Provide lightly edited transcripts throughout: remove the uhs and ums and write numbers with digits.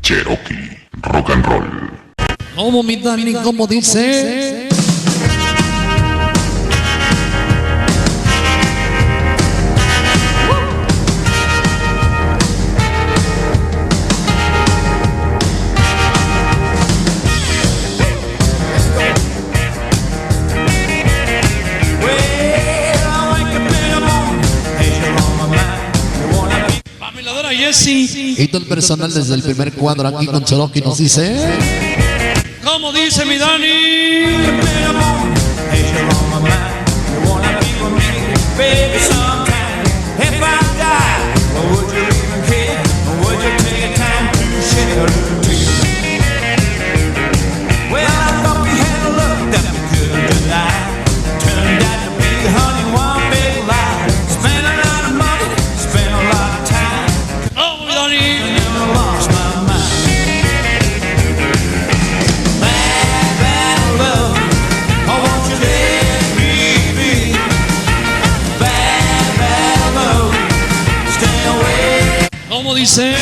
Cherokee, rock and roll. Como mi Dani, como dice. Y todo el personal desde el primer cuadro aquí con Cherokee nos dice. ¿Cómo dice mi Dani? ¿Cómo dice?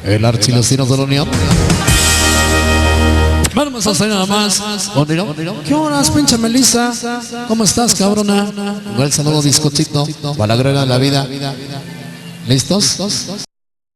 El archilocino de la Unión. Vamos a salir nada más. ¿Qué horas, pinche Melissa? ¿Cómo estás, cabrona? Un gran saludo, discochito. Para la grana de la vida. ¿Listos?